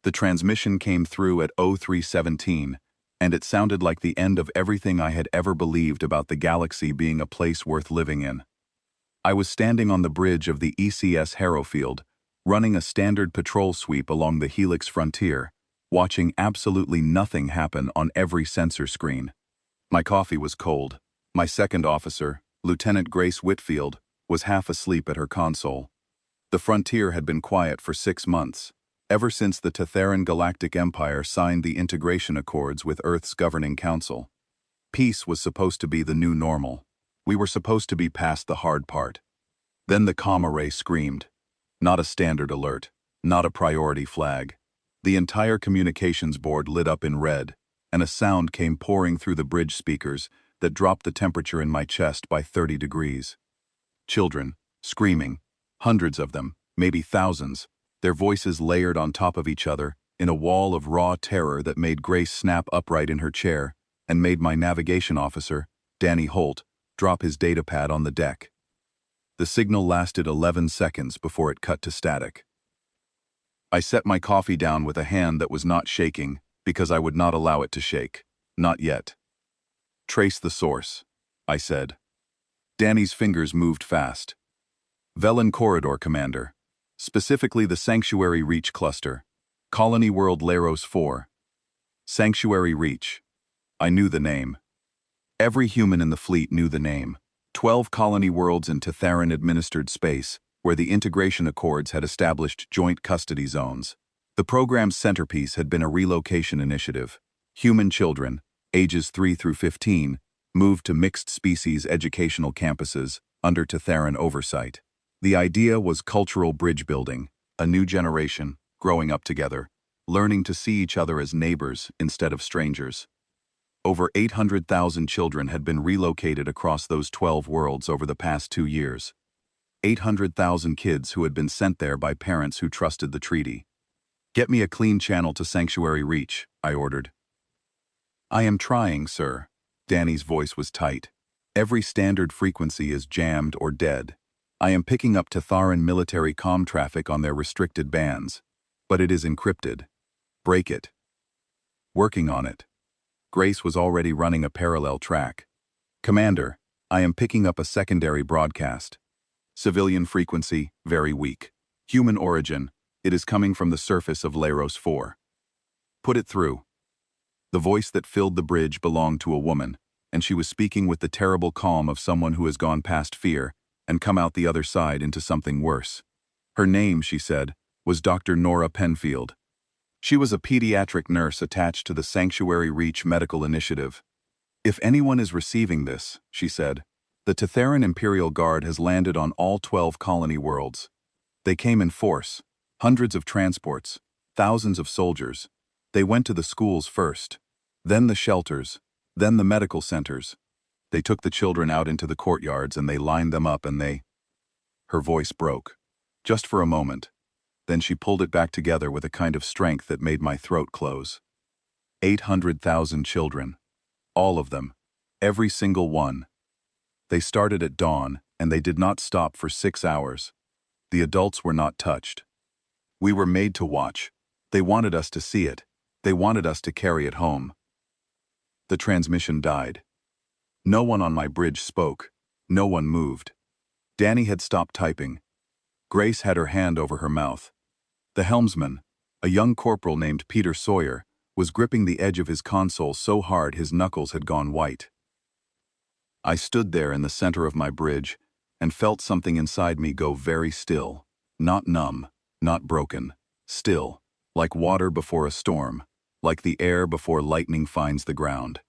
The transmission came through at 0317, and it sounded like the end of everything I had ever believed about the galaxy being a place worth living in. I was standing on the bridge of the ECS Harrowfield, running a standard patrol sweep along the Helix frontier, watching absolutely nothing happen on every sensor screen. My coffee was cold. My second officer, Lieutenant Grace Whitfield, was half asleep at her console. The frontier had been quiet for 6 months, ever since the Tetheran Galactic Empire signed the integration accords with Earth's governing council. Peace was supposed to be the new normal. We were supposed to be past the hard part. Then the comm array screamed. Not a standard alert, not a priority flag. The entire communications board lit up in red, and a sound came pouring through the bridge speakers that dropped the temperature in my chest by 30 degrees. Children, screaming, hundreds of them, maybe thousands, their voices layered on top of each other in a wall of raw terror that made Grace snap upright in her chair and made my navigation officer, Danny Holt, drop his datapad on the deck. The signal lasted 11 seconds before it cut to static. I set my coffee down with a hand that was not shaking because I would not allow it to shake. Not yet. Trace the source, I said. Danny's fingers moved fast. Velen Corridor, Commander. Specifically the Sanctuary Reach Cluster. Colony World Laros 4. Sanctuary Reach. I knew the name. Every human in the fleet knew the name. 12 colony worlds in Tetheran-administered space, where the integration accords had established joint custody zones. The program's centerpiece had been a relocation initiative. Human children, ages 3 through 15, moved to mixed-species educational campuses under Tetheran oversight. The idea was cultural bridge building, a new generation, growing up together, learning to see each other as neighbors instead of strangers. Over 800,000 children had been relocated across those 12 worlds over the past 2 years. 800,000 kids who had been sent there by parents who trusted the treaty. Get me a clean channel to Sanctuary Reach, I ordered. I am trying, sir. Danny's voice was tight. Every standard frequency is jammed or dead. I am picking up Tetheran military comm traffic on their restricted bands, but it is encrypted. Break it. Working on it. Grace was already running a parallel track. Commander, I am picking up a secondary broadcast. Civilian frequency, very weak. Human origin, it is coming from the surface of Laros 4. Put it through. The voice that filled the bridge belonged to a woman, and she was speaking with the terrible calm of someone who has gone past fear and come out the other side into something worse. Her name, she said, was Dr. Nora Penfield. She was a pediatric nurse attached to the Sanctuary Reach Medical Initiative. If anyone is receiving this, she said, the Tetheran Imperial Guard has landed on all 12 colony worlds. They came in force, hundreds of transports, thousands of soldiers. They went to the schools first, then the shelters, then the medical centers. They took the children out into the courtyards and they lined them up and they... Her voice broke, just for a moment. Then she pulled it back together with a kind of strength that made my throat close. 800,000 children. All of them. Every single one. They started at dawn, and they did not stop for 6 hours. The adults were not touched. We were made to watch. They wanted us to see it. They wanted us to carry it home. The transmission died. No one on my bridge spoke. No one moved. Danny had stopped typing. Grace had her hand over her mouth. The helmsman, a young corporal named Peter Sawyer, was gripping the edge of his console so hard his knuckles had gone white. I stood there in the center of my bridge and felt something inside me go very still, not numb, not broken, still, like water before a storm, like the air before lightning finds the ground.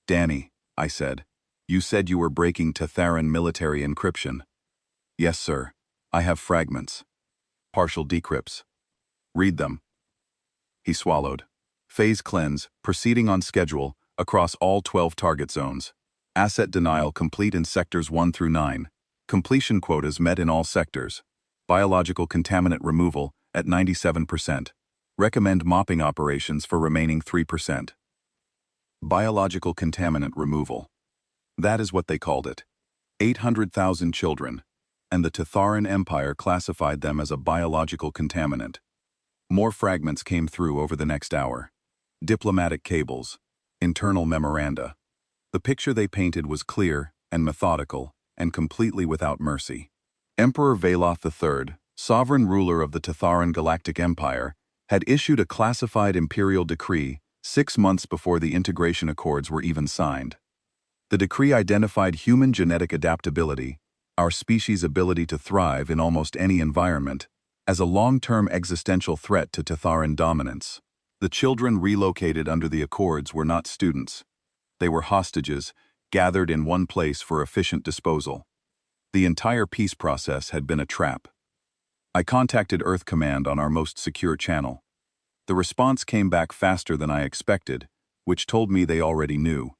Danny, I said, you said you were breaking Tetheran military encryption. Yes, sir. I have fragments. Partial decrypts. Read them. He swallowed. Phase cleanse, proceeding on schedule, across all 12 target zones. Asset denial complete in sectors 1 through 9. Completion quotas met in all sectors. Biological contaminant removal at 97%. Recommend mopping operations for remaining 3%. Biological contaminant removal. That is what they called it. 800,000 children. And the Tetheran Empire classified them as a biological contaminant. More fragments came through over the next hour. Diplomatic cables, internal memoranda. The picture they painted was clear and methodical and completely without mercy. Emperor Veloth III, sovereign ruler of the Tatharan Galactic Empire, had issued a classified imperial decree 6 months before the integration accords were even signed. The decree identified human genetic adaptability, our species' ability to thrive in almost any environment, as a long-term existential threat to Tatharan dominance. The children relocated under the accords were not students. They were hostages, gathered in one place for efficient disposal. The entire peace process had been a trap. I contacted Earth Command on our most secure channel. The response came back faster than I expected, which told me they already knew.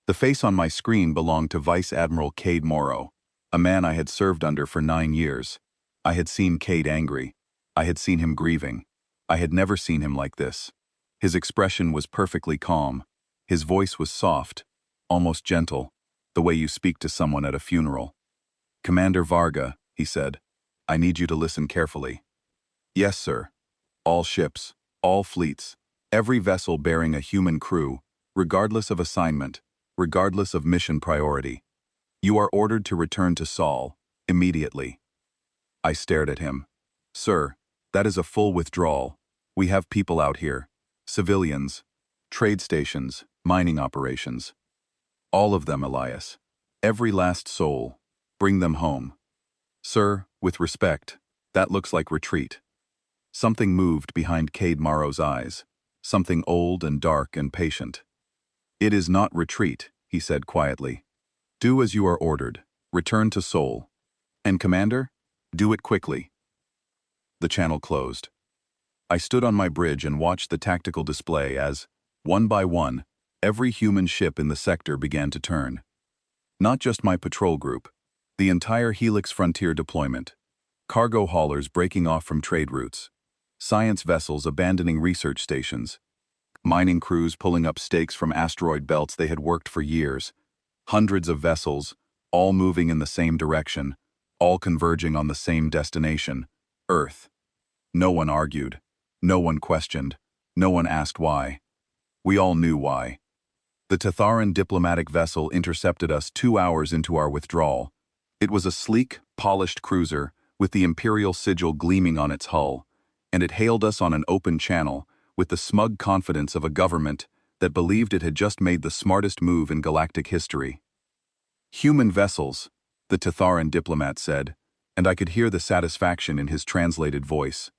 The face on my screen belonged to Vice Admiral Cade Morrow, a man I had served under for 9 years. I had seen Cade angry. I had seen him grieving. I had never seen him like this. His expression was perfectly calm. His voice was soft, almost gentle, the way you speak to someone at a funeral. "Commander Varga," he said, "I need you to listen carefully." "Yes, sir. All ships, all fleets, every vessel bearing a human crew, regardless of assignment, regardless of mission priority. You are ordered to return to Sol, immediately." I stared at him. "Sir, that is a full withdrawal. We have people out here. Civilians, trade stations, mining operations. All of them, Elias. Every last soul. Bring them home." "Sir, with respect, that looks like retreat." Something moved behind Cade Morrow's eyes, something old and dark and patient. "It is not retreat," he said quietly. "Do as you are ordered. Return to Sol. And Commander, do it quickly." The channel closed. I stood on my bridge and watched the tactical display as, one by one, every human ship in the sector began to turn. Not just my patrol group, the entire Helix Frontier deployment. Cargo haulers breaking off from trade routes. Science vessels abandoning research stations. Mining crews pulling up stakes from asteroid belts they had worked for years. Hundreds of vessels, all moving in the same direction, all converging on the same destination, Earth. No one argued. No one questioned. No one asked why. We all knew why. The Tatharan diplomatic vessel intercepted us 2 hours into our withdrawal. It was a sleek, polished cruiser with the imperial sigil gleaming on its hull, and it hailed us on an open channel with the smug confidence of a government that believed it had just made the smartest move in galactic history. "Human vessels," the Tatharan diplomat said, and I could hear the satisfaction in his translated voice.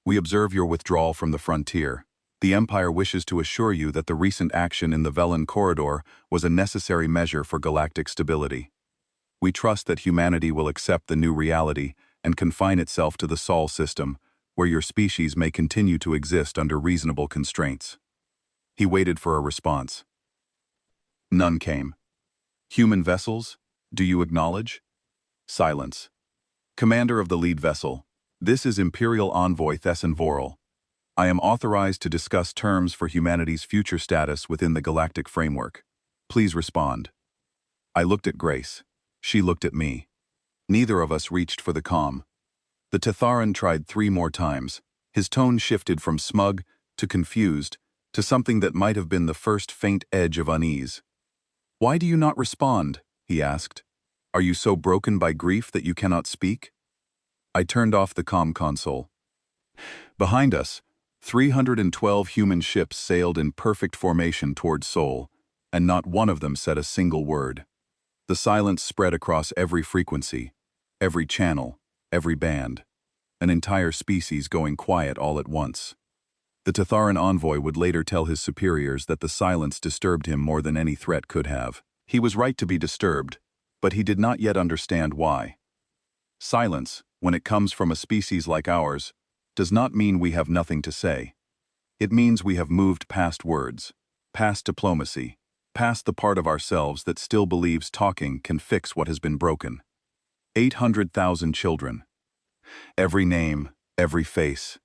"We observe your withdrawal from the frontier. The Empire wishes to assure you that the recent action in the Velen corridor was a necessary measure for galactic stability. We trust that humanity will accept the new reality and confine itself to the Sol system, where your species may continue to exist under reasonable constraints." He waited for a response. None came. "Human vessels, do you acknowledge?" Silence. "Commander of the lead vessel, this is Imperial Envoy Thesson Voral. I am authorized to discuss terms for humanity's future status within the galactic framework. Please respond." I looked at Grace. She looked at me. Neither of us reached for the comm. The Tatharan tried 3 more times. His tone shifted from smug to confused to something that might have been the first faint edge of unease. "Why do you not respond?" he asked. "Are you so broken by grief that you cannot speak?" I turned off the comm console. Behind us, 312 human ships sailed in perfect formation toward Sol, and not one of them said a single word. The silence spread across every frequency, every channel, every band. An entire species going quiet all at once. The Tatharan envoy would later tell his superiors that the silence disturbed him more than any threat could have. He was right to be disturbed, but he did not yet understand why. Silence, when it comes from a species like ours, does not mean we have nothing to say. It means we have moved past words, past diplomacy, past the part of ourselves that still believes talking can fix what has been broken. 800,000 children. Every name, every face.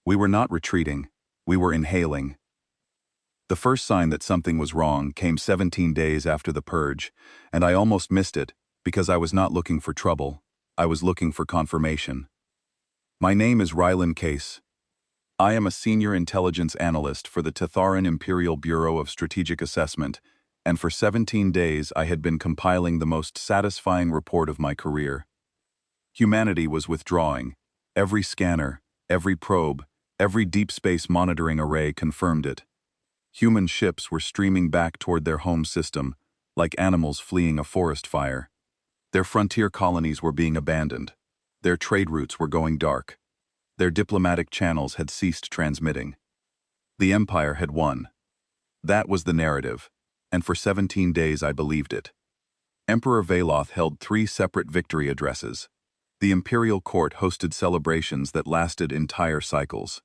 We were not retreating, we were inhaling. The first sign that something was wrong came 17 days after the purge, and I almost missed it because I was not looking for trouble. I was looking for confirmation. "My name is Rylan Case." I am a senior intelligence analyst for the Tatharan Imperial Bureau of Strategic Assessment, and for 17 days I had been compiling the most satisfying report of my career. Humanity was withdrawing. Every scanner, every probe, every deep space monitoring array confirmed it. Human ships were streaming back toward their home system, like animals fleeing a forest fire. Their frontier colonies were being abandoned. Their trade routes were going dark. Their diplomatic channels had ceased transmitting. The Empire had won. That was the narrative, and for 17 days I believed it. Emperor Valoth held 3 separate victory addresses. The Imperial Court hosted celebrations that lasted entire cycles.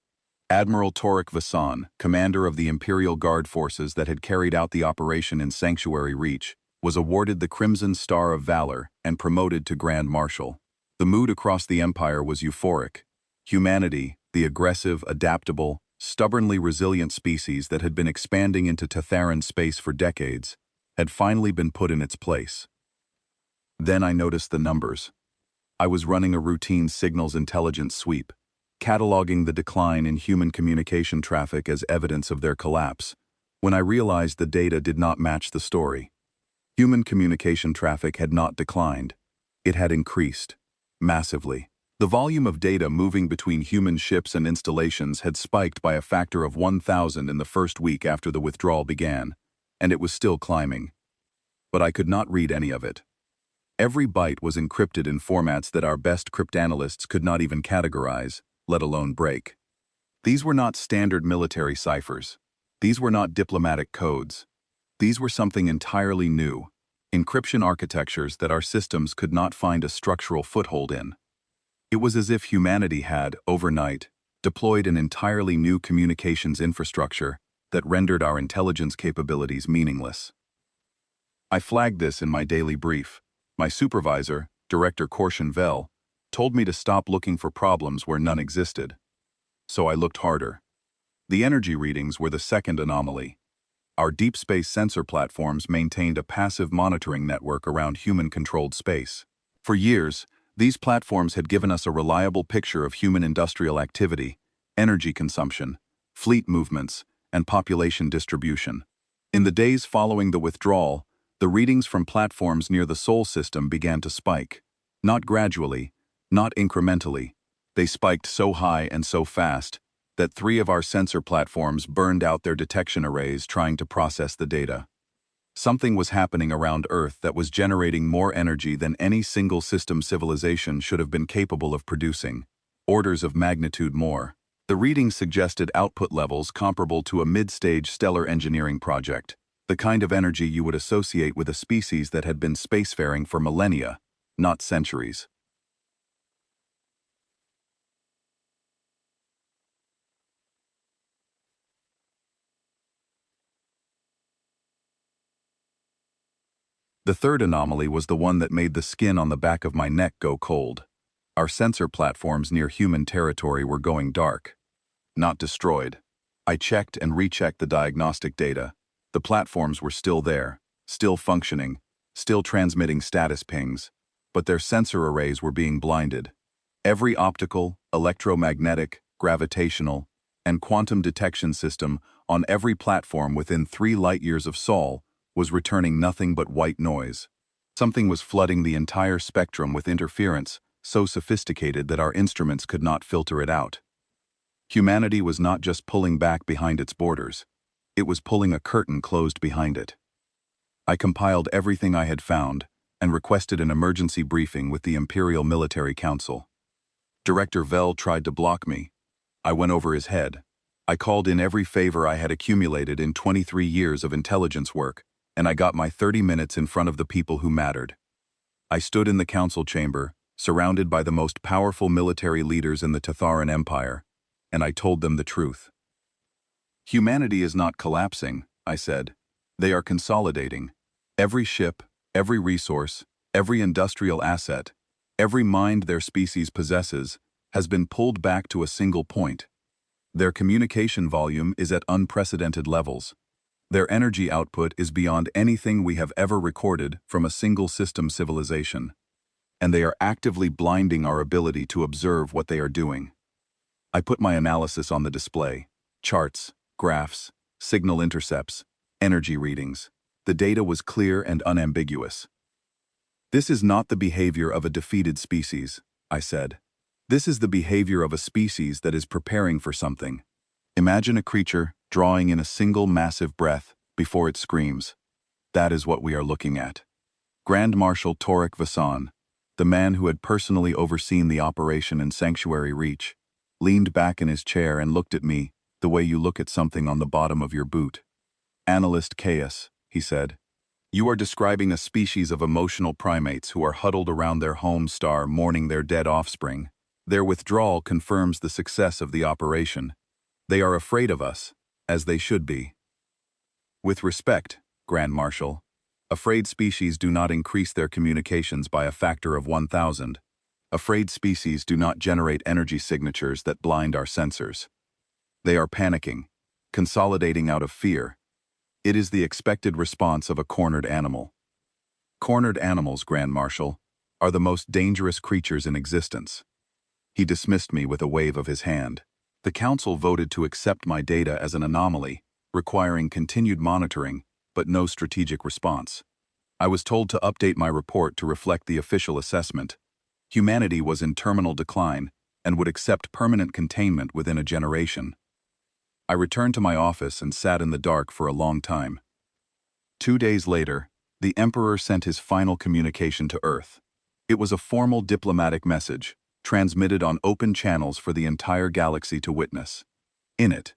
Admiral Torek Vasan, commander of the Imperial Guard forces that had carried out the operation in Sanctuary Reach, was awarded the Crimson Star of Valor and promoted to Grand Marshal. The mood across the Empire was euphoric. Humanity, the aggressive, adaptable, stubbornly resilient species that had been expanding into Tatharan space for decades, had finally been put in its place. Then I noticed the numbers. I was running a routine signals intelligence sweep, cataloging the decline in human communication traffic as evidence of their collapse, when I realized the data did not match the story. Human communication traffic had not declined. It had increased, massively. The volume of data moving between human ships and installations had spiked by a factor of 1,000 in the first week after the withdrawal began, and it was still climbing. But I could not read any of it. Every byte was encrypted in formats that our best cryptanalysts could not even categorize, let alone break. These were not standard military ciphers. These were not diplomatic codes. These were something entirely new, encryption architectures that our systems could not find a structural foothold in. It was as if humanity had, overnight, deployed an entirely new communications infrastructure that rendered our intelligence capabilities meaningless. I flagged this in my daily brief. My supervisor, Director Korshan Vel, told me to stop looking for problems where none existed. So I looked harder. The energy readings were the second anomaly. Our deep space sensor platforms maintained a passive monitoring network around human-controlled space. For years, these platforms had given us a reliable picture of human industrial activity, energy consumption, fleet movements, and population distribution. In the days following the withdrawal, the readings from platforms near the Sol system began to spike. Not gradually, not incrementally. They spiked so high and so fast that 3 of our sensor platforms burned out their detection arrays trying to process the data. Something was happening around Earth that was generating more energy than any single system civilization should have been capable of producing. Orders of magnitude more. The readings suggested output levels comparable to a mid-stage stellar engineering project, the kind of energy you would associate with a species that had been spacefaring for millennia, not centuries. The third anomaly was the one that made the skin on the back of my neck go cold. Our sensor platforms near human territory were going dark. Not destroyed. I checked and rechecked the diagnostic data. The platforms were still there, still functioning, still transmitting status pings, but their sensor arrays were being blinded. Every optical, electromagnetic, gravitational, and quantum detection system on every platform within 3 light-years of Sol was returning nothing but white noise. Something was flooding the entire spectrum with interference so sophisticated that our instruments could not filter it out. Humanity was not just pulling back behind its borders, it was pulling a curtain closed behind it. I compiled everything I had found and requested an emergency briefing with the Imperial Military Council. Director Vel tried to block me. I went over his head. I called in every favor I had accumulated in 23 years of intelligence work, and I got my 30 minutes in front of the people who mattered. I stood in the council chamber, surrounded by the most powerful military leaders in the Tatharan Empire, and I told them the truth. Humanity is not collapsing, I said. They are consolidating. Every ship, every resource, every industrial asset, every mind their species possesses, has been pulled back to a single point. Their communication volume is at unprecedented levels. Their energy output is beyond anything we have ever recorded from a single system civilization. And they are actively blinding our ability to observe what they are doing. I put my analysis on the display. Charts, graphs, signal intercepts, energy readings. The data was clear and unambiguous. This is not the behavior of a defeated species, I said. This is the behavior of a species that is preparing for something. Imagine a creature drawing in a single massive breath before it screams. That is what we are looking at. Grand Marshal Torek Vasan, the man who had personally overseen the operation in Sanctuary Reach, leaned back in his chair and looked at me the way you look at something on the bottom of your boot. Analyst Chaos, he said. You are describing a species of emotional primates who are huddled around their home star mourning their dead offspring. Their withdrawal confirms the success of the operation. They are afraid of us, as they should be. With respect, Grand Marshal, afraid species do not increase their communications by a factor of 1,000. Afraid species do not generate energy signatures that blind our sensors. They are panicking, consolidating out of fear. It is the expected response of a cornered animal. Cornered animals, Grand Marshal, are the most dangerous creatures in existence. He dismissed me with a wave of his hand. The council voted to accept my data as an anomaly, requiring continued monitoring, but no strategic response. I was told to update my report to reflect the official assessment. Humanity was in terminal decline and would accept permanent containment within a generation. I returned to my office and sat in the dark for a long time. 2 days later, the Emperor sent his final communication to Earth. It was a formal diplomatic message, transmitted on open channels for the entire galaxy to witness. In it,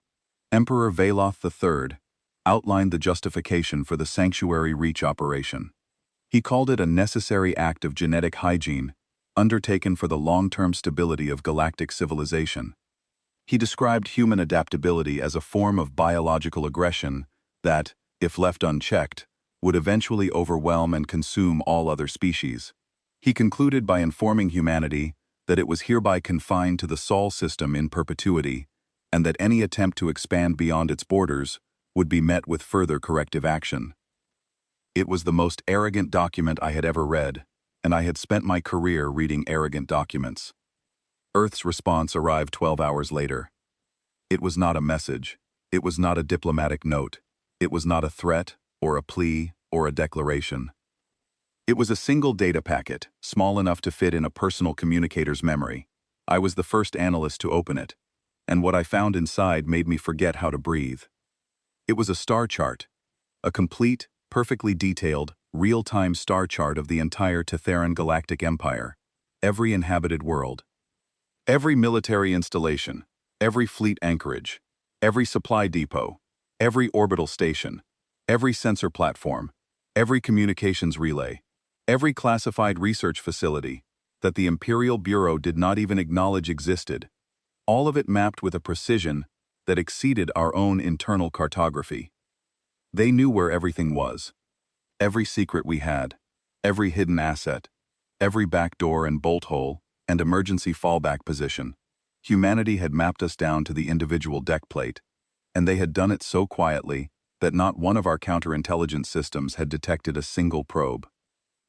Emperor Veloth III outlined the justification for the Sanctuary Reach operation. He called it a necessary act of genetic hygiene, undertaken for the long-term stability of galactic civilization. He described human adaptability as a form of biological aggression that, if left unchecked, would eventually overwhelm and consume all other species. He concluded by informing humanity that it was hereby confined to the Sol system in perpetuity, and that any attempt to expand beyond its borders would be met with further corrective action. It was the most arrogant document I had ever read, and I had spent my career reading arrogant documents. Earth's response arrived 12 hours later. It was not a message. It was not a diplomatic note. It was not a threat, or a plea, or a declaration. It was a single data packet, small enough to fit in a personal communicator's memory. I was the first analyst to open it, and what I found inside made me forget how to breathe. It was a star chart, a complete, perfectly detailed, real-time star chart of the entire Tetheran Galactic Empire, every inhabited world. Every military installation, every fleet anchorage, every supply depot, every orbital station, every sensor platform, every communications relay, every classified research facility that the Imperial Bureau did not even acknowledge existed, all of it mapped with a precision that exceeded our own internal cartography. They knew where everything was. Every secret we had, every hidden asset, every back door and bolt hole, and emergency fallback position. Humanity had mapped us down to the individual deck plate, and they had done it so quietly that not one of our counterintelligence systems had detected a single probe.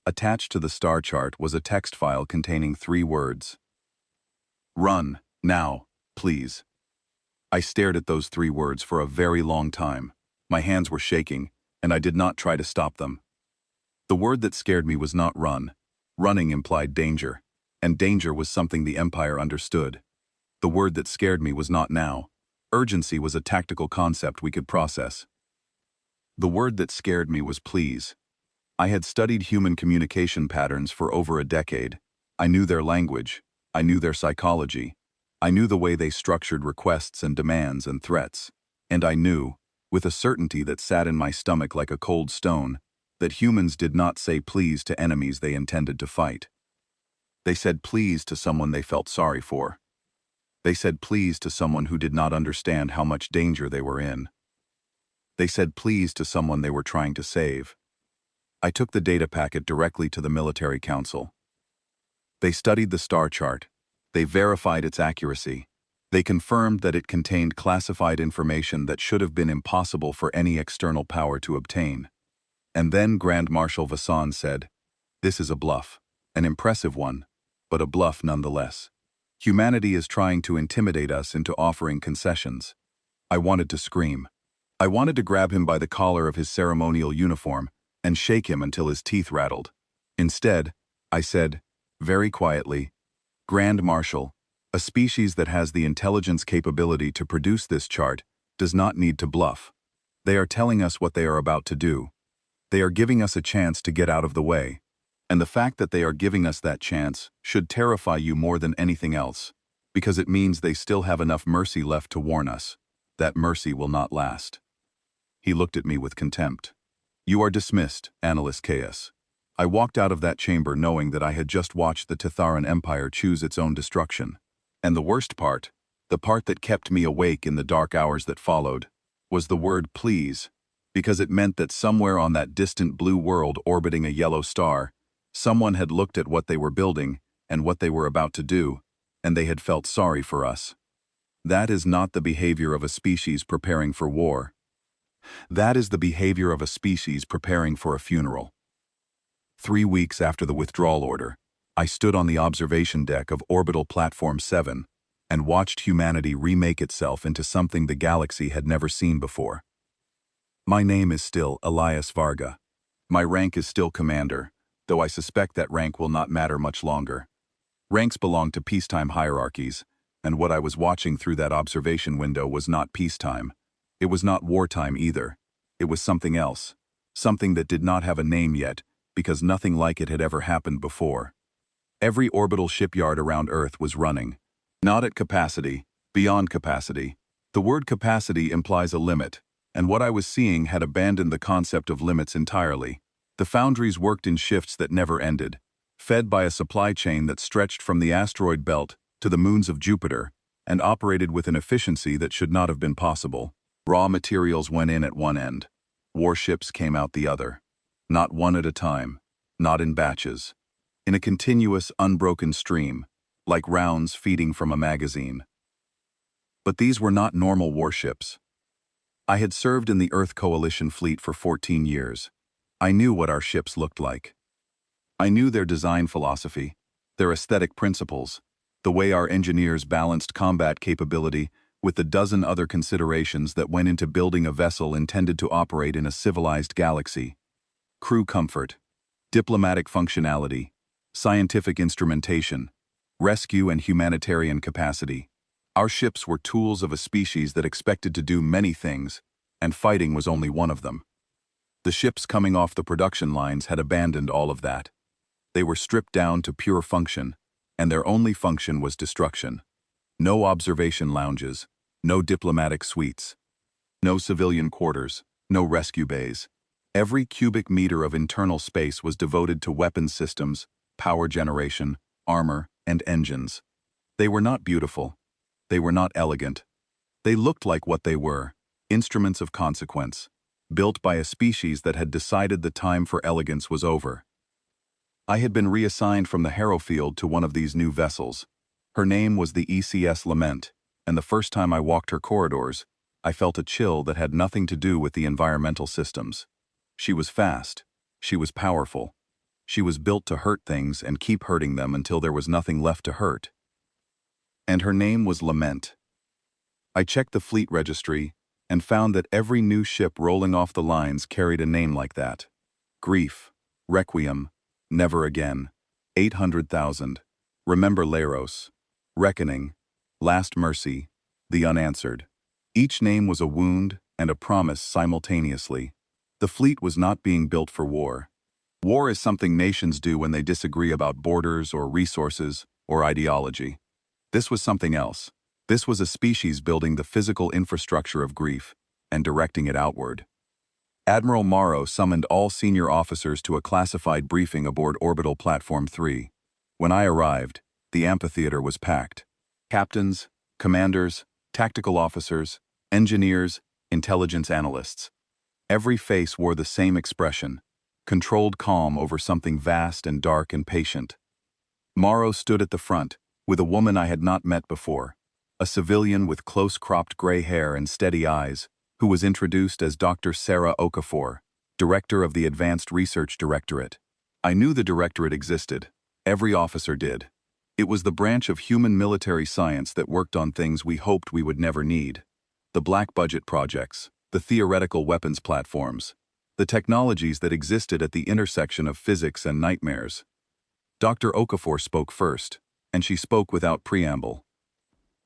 Attached to the star chart was a text file containing 3 words. Run, now, please. I stared at those 3 words for a very long time. My hands were shaking, and I did not try to stop them. The word that scared me was not run. Running implied danger, and danger was something the Empire understood. The word that scared me was not now. Urgency was a tactical concept we could process. The word that scared me was please. I had studied human communication patterns for over a decade. I knew their language. I knew their psychology. I knew the way they structured requests and demands and threats. And I knew, with a certainty that sat in my stomach like a cold stone, that humans did not say please to enemies they intended to fight. They said please to someone they felt sorry for. They said please to someone who did not understand how much danger they were in. They said please to someone they were trying to save. I took the data packet directly to the military council. They studied the star chart. They verified its accuracy. They confirmed that it contained classified information that should have been impossible for any external power to obtain. And then Grand Marshal Vasan said, "This is a bluff, an impressive one, but a bluff nonetheless. Humanity is trying to intimidate us into offering concessions. I wanted to scream. I wanted to grab him by the collar of his ceremonial uniform and shake him until his teeth rattled. Instead, I said, very quietly, Grand Marshal, a species that has the intelligence capability to produce this chart does not need to bluff. They are telling us what they are about to do. They are giving us a chance to get out of the way. And the fact that they are giving us that chance should terrify you more than anything else, because it means they still have enough mercy left to warn us. That mercy will not last. He looked at me with contempt. You are dismissed, Analyst Chaos. I walked out of that chamber knowing that I had just watched the Tatharan Empire choose its own destruction. And the worst part, the part that kept me awake in the dark hours that followed, was the word please, because it meant that somewhere on that distant blue world orbiting a yellow star, someone had looked at what they were building and what they were about to do, and they had felt sorry for us. That is not the behavior of a species preparing for war. That is the behavior of a species preparing for a funeral. 3 weeks after the withdrawal order, I stood on the observation deck of Orbital Platform 7 and watched humanity remake itself into something the galaxy had never seen before. My name is still Elias Varga. My rank is still Commander, though I suspect that rank will not matter much longer. Ranks belong to peacetime hierarchies, and what I was watching through that observation window was not peacetime. It was not wartime either. It was something else, something that did not have a name yet, because nothing like it had ever happened before. Every orbital shipyard around Earth was running. Not at capacity, beyond capacity. The word capacity implies a limit, and what I was seeing had abandoned the concept of limits entirely. The foundries worked in shifts that never ended, fed by a supply chain that stretched from the asteroid belt to the moons of Jupiter, and operated with an efficiency that should not have been possible. Raw materials went in at one end. Warships came out the other. Not one at a time, not in batches. In a continuous, unbroken stream, like rounds feeding from a magazine. But these were not normal warships. I had served in the Earth Coalition fleet for 14 years. I knew what our ships looked like. I knew their design philosophy, their aesthetic principles, the way our engineers balanced combat capability with the dozen other considerations that went into building a vessel intended to operate in a civilized galaxy. Crew comfort, diplomatic functionality, scientific instrumentation, rescue and humanitarian capacity. Our ships were tools of a species that expected to do many things, and fighting was only one of them. The ships coming off the production lines had abandoned all of that. They were stripped down to pure function, and their only function was destruction. No observation lounges, no diplomatic suites, no civilian quarters, no rescue bays. Every cubic meter of internal space was devoted to weapons systems, power generation, armor, and engines. They were not beautiful. They were not elegant. They looked like what they were, instruments of consequence, built by a species that had decided the time for elegance was over. I had been reassigned from the Harrow Field to one of these new vessels. Her name was the ECS Lament, and the first time I walked her corridors, I felt a chill that had nothing to do with the environmental systems. She was fast. She was powerful. She was built to hurt things and keep hurting them until there was nothing left to hurt. And her name was Lament. I checked the fleet registry and found that every new ship rolling off the lines carried a name like that. Grief, Requiem, Never Again, 800,000, Remember Leros, Reckoning, Last Mercy, The Unanswered. Each name was a wound and a promise simultaneously. The fleet was not being built for war. War is something nations do when they disagree about borders or resources or ideology. This was something else. This was a species building the physical infrastructure of grief and directing it outward. Admiral Morrow summoned all senior officers to a classified briefing aboard Orbital Platform 3. When I arrived, the amphitheater was packed. Captains, commanders, tactical officers, engineers, intelligence analysts. Every face wore the same expression, controlled calm over something vast and dark and patient. Morrow stood at the front, with a woman I had not met before, a civilian with close-cropped gray hair and steady eyes, who was introduced as Dr. Sarah Okafor, director of the Advanced Research Directorate. I knew the directorate existed. Every officer did. It was the branch of human military science that worked on things we hoped we would never need. The black budget projects, the theoretical weapons platforms, the technologies that existed at the intersection of physics and nightmares. Dr. Okafor spoke first, and she spoke without preamble.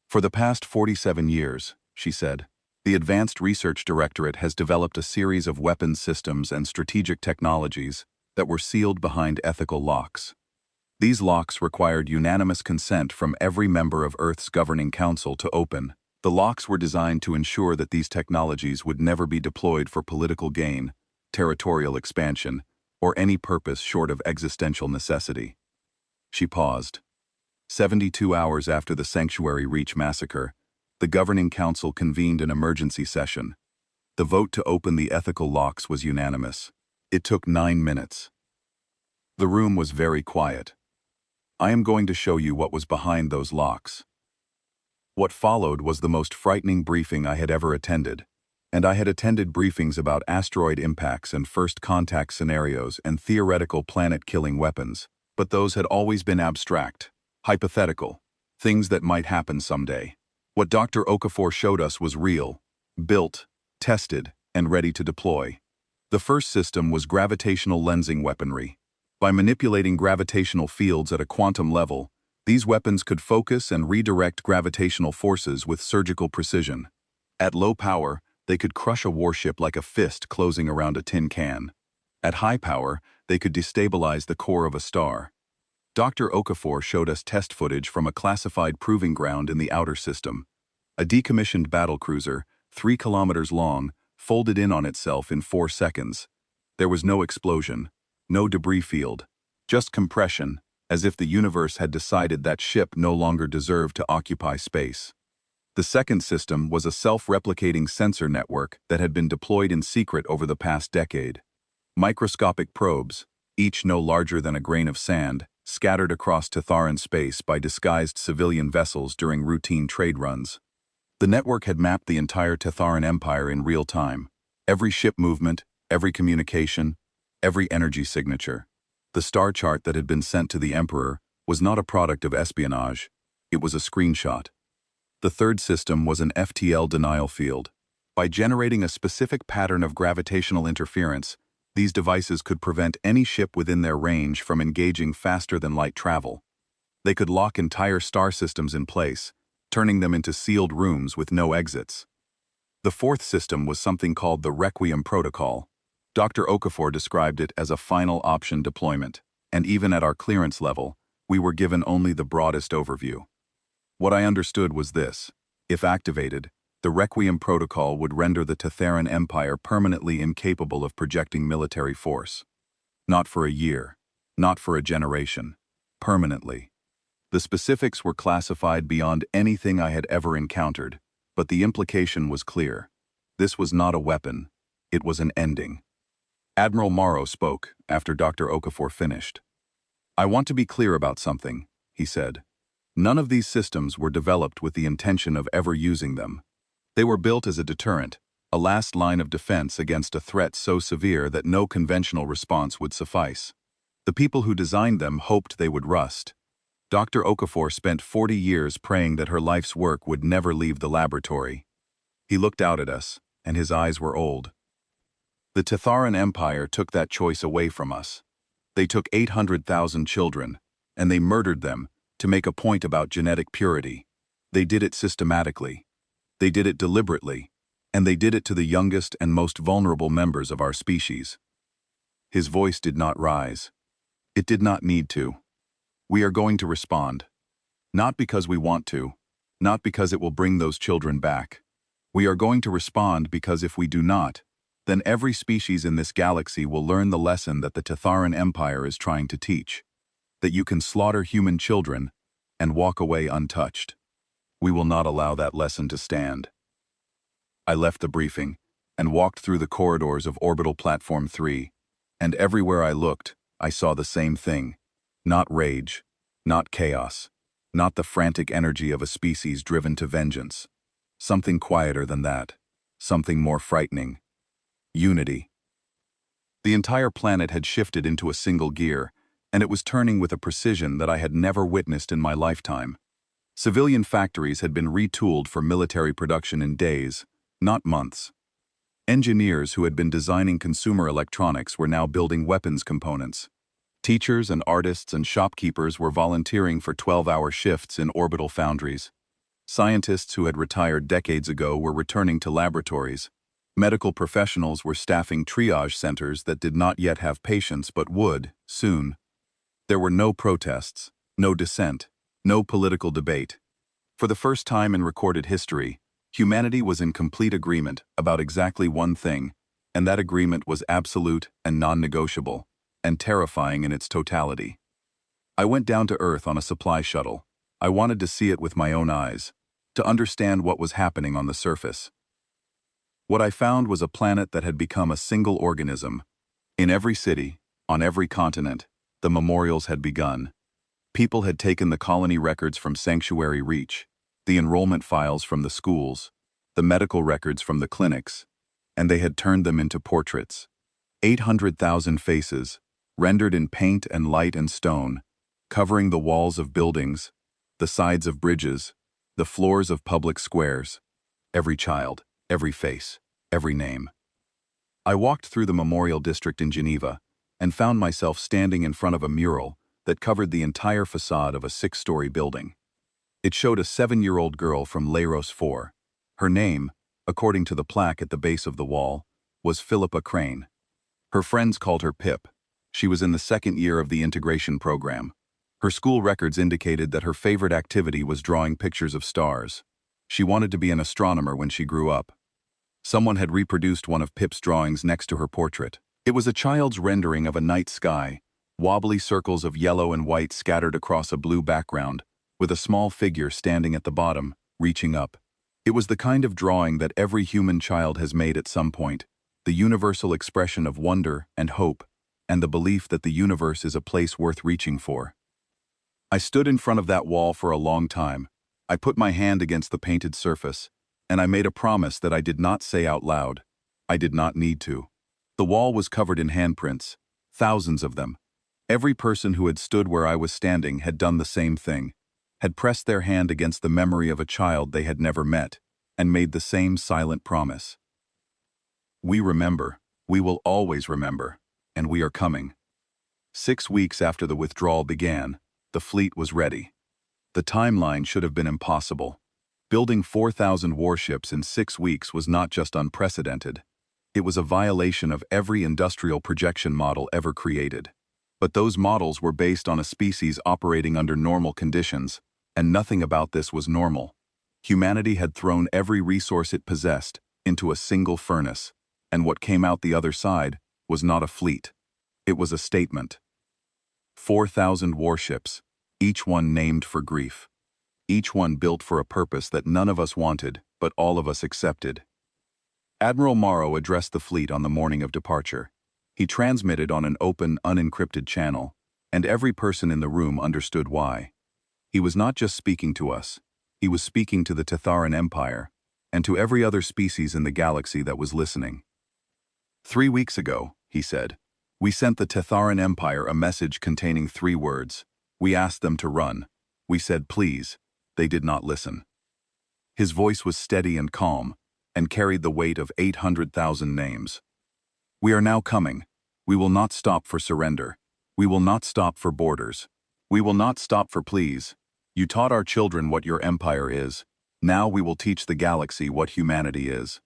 For the past 47 years, she said, the Advanced Research Directorate has developed a series of weapons systems and strategic technologies that were sealed behind ethical locks. These locks required unanimous consent from every member of Earth's governing council to open. The locks were designed to ensure that these technologies would never be deployed for political gain, territorial expansion, or any purpose short of existential necessity. She paused. 72 hours after the Sanctuary Reach massacre, the Governing Council convened an emergency session. The vote to open the ethical locks was unanimous. It took 9 minutes. The room was very quiet. I am going to show you what was behind those locks. What followed was the most frightening briefing I had ever attended, and I had attended briefings about asteroid impacts and first contact scenarios and theoretical planet-killing weapons, but those had always been abstract, hypothetical, things that might happen someday. What Dr. Okafor showed us was real, built, tested, and ready to deploy. The first system was gravitational lensing weaponry. By manipulating gravitational fields at a quantum level, these weapons could focus and redirect gravitational forces with surgical precision. At low power, they could crush a warship like a fist closing around a tin can. At high power, they could destabilize the core of a star. Dr. Okafor showed us test footage from a classified proving ground in the outer system. A decommissioned battlecruiser, 3 kilometers long, folded in on itself in 4 seconds. There was no explosion, no debris field, just compression, as if the universe had decided that ship no longer deserved to occupy space. The second system was a self-replicating sensor network that had been deployed in secret over the past decade. Microscopic probes, each no larger than a grain of sand, scattered across Tatharan space by disguised civilian vessels during routine trade runs. The network had mapped the entire Tatharan Empire in real time. Every ship movement, every communication, every energy signature. The star chart that had been sent to the Emperor was not a product of espionage. It was a screenshot. The third system was an FTL denial field. By generating a specific pattern of gravitational interference, these devices could prevent any ship within their range from engaging faster-than-light travel. They could lock entire star systems in place, turning them into sealed rooms with no exits. The fourth system was something called the Requiem Protocol. Dr. Okafor described it as a final option deployment, and even at our clearance level, we were given only the broadest overview. What I understood was this: if activated, the Requiem Protocol would render the Tatharan Empire permanently incapable of projecting military force. Not for a year, not for a generation, permanently. The specifics were classified beyond anything I had ever encountered, but the implication was clear. This was not a weapon, it was an ending. Admiral Morrow spoke after Dr. Okafor finished. "I want to be clear about something," he said. "None of these systems were developed with the intention of ever using them. They were built as a deterrent, a last line of defense against a threat so severe that no conventional response would suffice. The people who designed them hoped they would rust. Dr. Okafor spent 40 years praying that her life's work would never leave the laboratory." He looked out at us, and his eyes were old. "The Tatharan Empire took that choice away from us. They took 800,000 children, and they murdered them to make a point about genetic purity. They did it systematically. They did it deliberately, and they did it to the youngest and most vulnerable members of our species." His voice did not rise. It did not need to. "We are going to respond. Not because we want to, not because it will bring those children back. We are going to respond because if we do not, then every species in this galaxy will learn the lesson that the Tatharan Empire is trying to teach, that you can slaughter human children and walk away untouched. We will not allow that lesson to stand." I left the briefing and walked through the corridors of Orbital Platform 3, and everywhere I looked, I saw the same thing. Not rage, not chaos, not the frantic energy of a species driven to vengeance. Something quieter than that, something more frightening. Unity. The entire planet had shifted into a single gear, and it was turning with a precision that I had never witnessed in my lifetime. Civilian factories had been retooled for military production in days, not months. Engineers who had been designing consumer electronics were now building weapons components. Teachers and artists and shopkeepers were volunteering for 12-hour shifts in orbital foundries. Scientists who had retired decades ago were returning to laboratories. Medical professionals were staffing triage centers that did not yet have patients but would, soon. There were no protests, no dissent, no political debate. For the first time in recorded history, humanity was in complete agreement about exactly one thing, and that agreement was absolute and non-negotiable, and terrifying in its totality. I went down to Earth on a supply shuttle. I wanted to see it with my own eyes, to understand what was happening on the surface. What I found was a planet that had become a single organism. In every city, on every continent, the memorials had begun. People had taken the colony records from Sanctuary Reach, the enrollment files from the schools, the medical records from the clinics, and they had turned them into portraits. 800,000 faces, rendered in paint and light and stone, covering the walls of buildings, the sides of bridges, the floors of public squares. Every child, every face, every name. I walked through the Memorial District in Geneva and found myself standing in front of a mural that covered the entire facade of a 6-story building. It showed a 7-year-old girl from Leiros 4. Her name, according to the plaque at the base of the wall, was Philippa Crane. Her friends called her Pip. She was in the 2nd year of the integration program. Her school records indicated that her favorite activity was drawing pictures of stars. She wanted to be an astronomer when she grew up. Someone had reproduced one of Pip's drawings next to her portrait. It was a child's rendering of a night sky, wobbly circles of yellow and white scattered across a blue background, with a small figure standing at the bottom, reaching up. It was the kind of drawing that every human child has made at some point, the universal expression of wonder and hope, and the belief that the universe is a place worth reaching for. I stood in front of that wall for a long time. I put my hand against the painted surface, and I made a promise that I did not say out loud. I did not need to. The wall was covered in handprints, thousands of them. Every person who had stood where I was standing had done the same thing, had pressed their hand against the memory of a child they had never met, and made the same silent promise. We remember, we will always remember, and we are coming. 6 weeks after the withdrawal began, the fleet was ready. The timeline should have been impossible. Building 4,000 warships in 6 weeks was not just unprecedented. It was a violation of every industrial projection model ever created. But those models were based on a species operating under normal conditions, and nothing about this was normal. Humanity had thrown every resource it possessed into a single furnace, and what came out the other side was not a fleet. It was a statement. 4,000 warships, each one named for grief. Each one built for a purpose that none of us wanted, but all of us accepted. Admiral Morrow addressed the fleet on the morning of departure. He transmitted on an open, unencrypted channel, and every person in the room understood why. He was not just speaking to us. He was speaking to the Tetharan Empire, and to every other species in the galaxy that was listening. 3 weeks ago, he said, we sent the Tetharan Empire a message containing 3 words. We asked them to run. We said please. They did not listen. His voice was steady and calm, and carried the weight of 800,000 names. We are now coming. We will not stop for surrender. We will not stop for borders. We will not stop for pleas. You taught our children what your empire is. Now we will teach the galaxy what humanity is.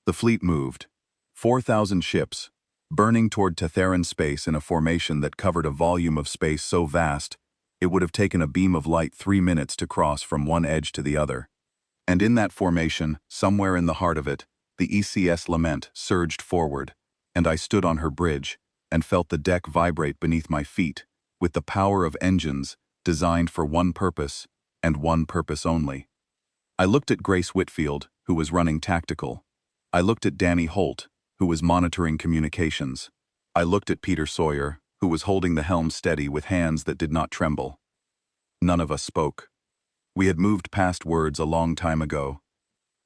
The fleet moved. 4,000 ships, burning toward Tetharan space in a formation that covered a volume of space so vast, it would have taken a beam of light 3 minutes to cross from one edge to the other. And in that formation, somewhere in the heart of it, the ECS Lament surged forward, and I stood on her bridge and felt the deck vibrate beneath my feet with the power of engines designed for one purpose and one purpose only. I looked at Grace Whitfield, who was running tactical. I looked at Danny Holt, who was monitoring communications. I looked at Peter Sawyer, who was holding the helm steady with hands that did not tremble. None of us spoke. We had moved past words a long time ago.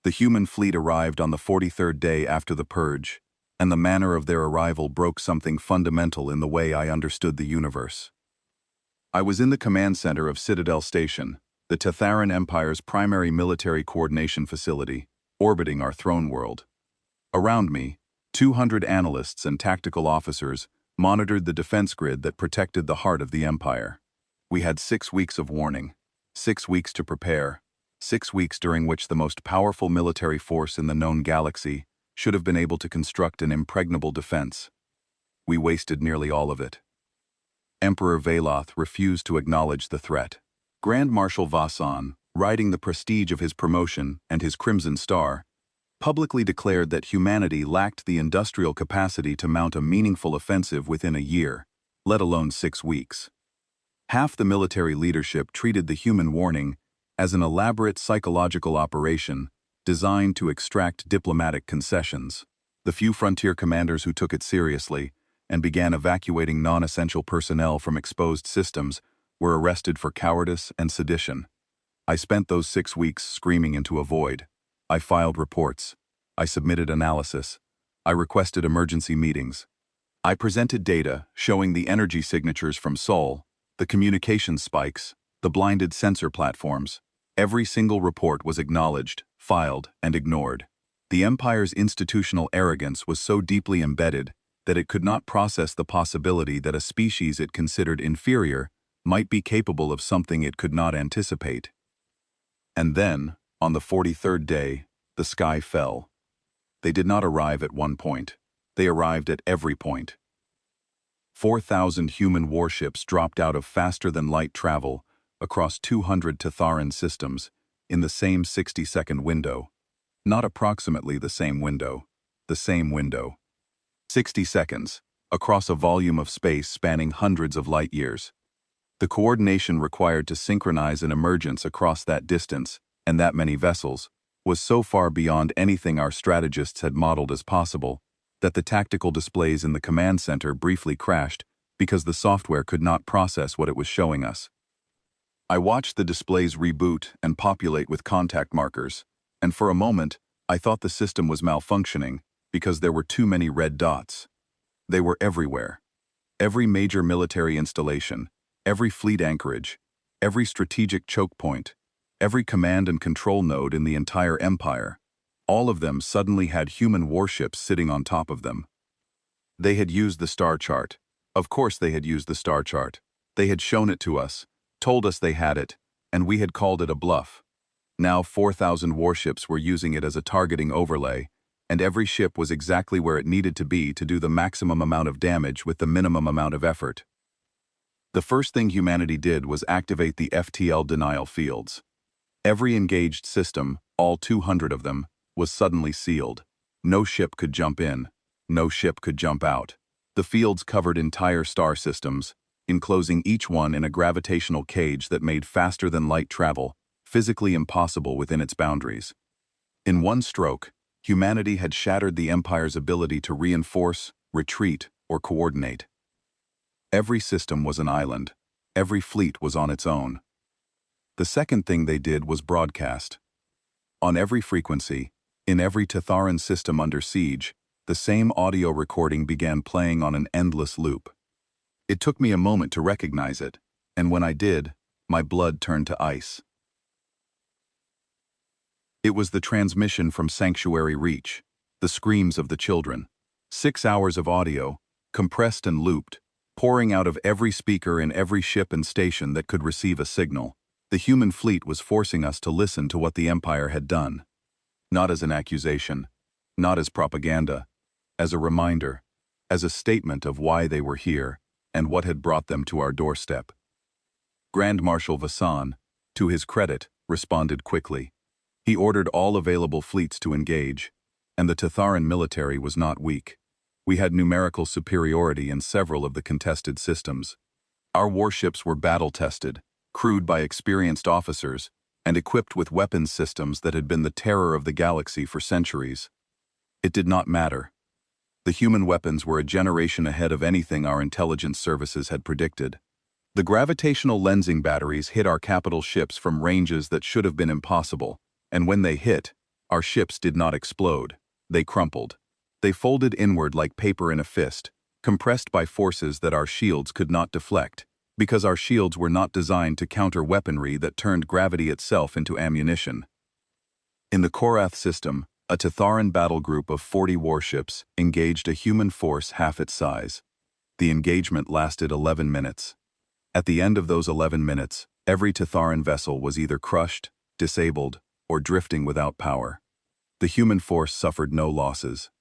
The human fleet arrived on the 43rd day after the purge, and the manner of their arrival broke something fundamental in the way I understood the universe. I was in the command center of Citadel Station, the Tatharan Empire's primary military coordination facility, orbiting our throne world. Around me, 200 analysts and tactical officers monitored the defense grid that protected the heart of the Empire. We had 6 weeks of warning, 6 weeks to prepare, 6 weeks during which the most powerful military force in the known galaxy should have been able to construct an impregnable defense. We wasted nearly all of it. Emperor Veloth refused to acknowledge the threat. Grand Marshal Vasan, riding the prestige of his promotion and his Crimson Star, publicly declared that humanity lacked the industrial capacity to mount a meaningful offensive within a year, let alone 6 weeks. Half the military leadership treated the human warning as an elaborate psychological operation designed to extract diplomatic concessions. The few frontier commanders who took it seriously and began evacuating non-essential personnel from exposed systems were arrested for cowardice and sedition. I spent those 6 weeks screaming into a void. I filed reports. I submitted analysis. I requested emergency meetings. I presented data showing the energy signatures from Sol, the communication spikes, the blinded sensor platforms. Every single report was acknowledged, filed, and ignored. The Empire's institutional arrogance was so deeply embedded that it could not process the possibility that a species it considered inferior might be capable of something it could not anticipate. And then, on the 43rd day, the sky fell. They did not arrive at one point. They arrived at every point. 4,000 human warships dropped out of faster-than-light travel across 200 Tatharan systems in the same 60-second window. Not approximately the same window. The same window. 60 seconds, across a volume of space spanning hundreds of light years. The coordination required to synchronize an emergence across that distance and that many vessels was so far beyond anything our strategists had modeled as possible that the tactical displays in the command center briefly crashed because the software could not process what it was showing us. I watched the displays reboot and populate with contact markers, and for a moment, I thought the system was malfunctioning because there were too many red dots. They were everywhere. Every major military installation, every fleet anchorage, every strategic choke point, every command and control node in the entire Empire, all of them suddenly had human warships sitting on top of them. They had used the star chart. Of course they had used the star chart. They had shown it to us, told us they had it, and we had called it a bluff. Now 4,000 warships were using it as a targeting overlay, and every ship was exactly where it needed to be to do the maximum amount of damage with the minimum amount of effort. The first thing humanity did was activate the FTL denial fields. Every engaged system, all 200 of them, was suddenly sealed. No ship could jump in. No ship could jump out. The fields covered entire star systems, enclosing each one in a gravitational cage that made faster-than-light travel physically impossible within its boundaries. In one stroke, humanity had shattered the Empire's ability to reinforce, retreat, or coordinate. Every system was an island. Every fleet was on its own. The second thing they did was broadcast. On every frequency, in every Tatharan system under siege, the same audio recording began playing on an endless loop. It took me a moment to recognize it, and when I did, my blood turned to ice. It was the transmission from Sanctuary Reach, the screams of the children. 6 hours of audio, compressed and looped, pouring out of every speaker in every ship and station that could receive a signal. The human fleet was forcing us to listen to what the Empire had done. Not as an accusation, not as propaganda, as a reminder, as a statement of why they were here and what had brought them to our doorstep. Grand Marshal Vasan, to his credit, responded quickly. He ordered all available fleets to engage, and the Tatharan military was not weak. We had numerical superiority in several of the contested systems. Our warships were battle-tested, crewed by experienced officers, and equipped with weapons systems that had been the terror of the galaxy for centuries. It did not matter. The human weapons were a generation ahead of anything our intelligence services had predicted. The gravitational lensing batteries hit our capital ships from ranges that should have been impossible, and when they hit, our ships did not explode. They crumpled. They folded inward like paper in a fist, compressed by forces that our shields could not deflect, because our shields were not designed to counter weaponry that turned gravity itself into ammunition. In the Korath system, a Tatharan battle group of 40 warships engaged a human force half its size. The engagement lasted 11 minutes. At the end of those 11 minutes, every Tatharan vessel was either crushed, disabled, or drifting without power. The human force suffered no losses.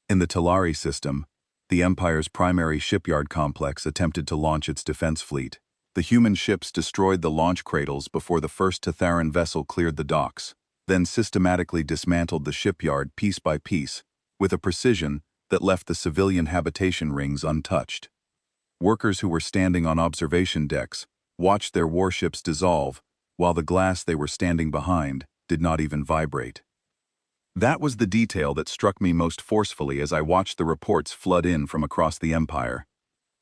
In the Talari system, the Empire's primary shipyard complex attempted to launch its defense fleet. The human ships destroyed the launch cradles before the first Tatharan vessel cleared the docks, then systematically dismantled the shipyard piece by piece, with a precision that left the civilian habitation rings untouched. Workers who were standing on observation decks watched their warships dissolve, while the glass they were standing behind did not even vibrate. That was the detail that struck me most forcefully as I watched the reports flood in from across the Empire.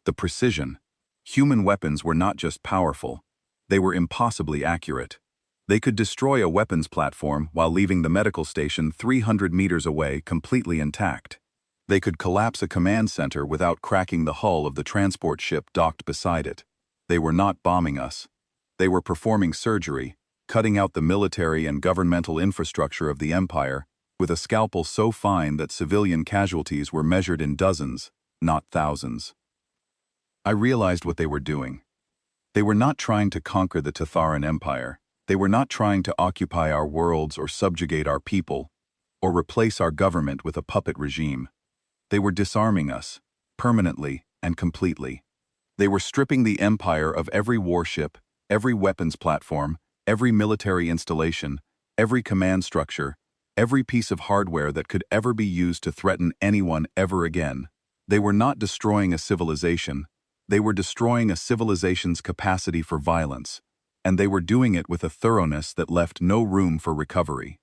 The precision. Human weapons were not just powerful, they were impossibly accurate. They could destroy a weapons platform while leaving the medical station 300 meters away completely intact. They could collapse a command center without cracking the hull of the transport ship docked beside it. They were not bombing us. They were performing surgery, cutting out the military and governmental infrastructure of the Empire with a scalpel so fine that civilian casualties were measured in dozens, not thousands. I realized what they were doing. They were not trying to conquer the Tatharan Empire. They were not trying to occupy our worlds or subjugate our people, or replace our government with a puppet regime. They were disarming us, permanently and completely. They were stripping the Empire of every warship, every weapons platform, every military installation, every command structure, every piece of hardware that could ever be used to threaten anyone ever again. They were not destroying a civilization. They were destroying a civilization's capacity for violence, and they were doing it with a thoroughness that left no room for recovery.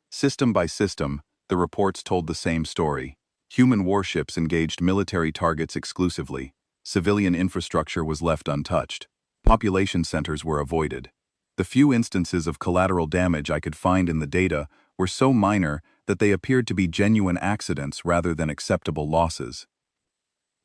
System by system, the reports told the same story. Human warships engaged military targets exclusively. Civilian infrastructure was left untouched. Population centers were avoided. The few instances of collateral damage I could find in the data were so minor that they appeared to be genuine accidents rather than acceptable losses.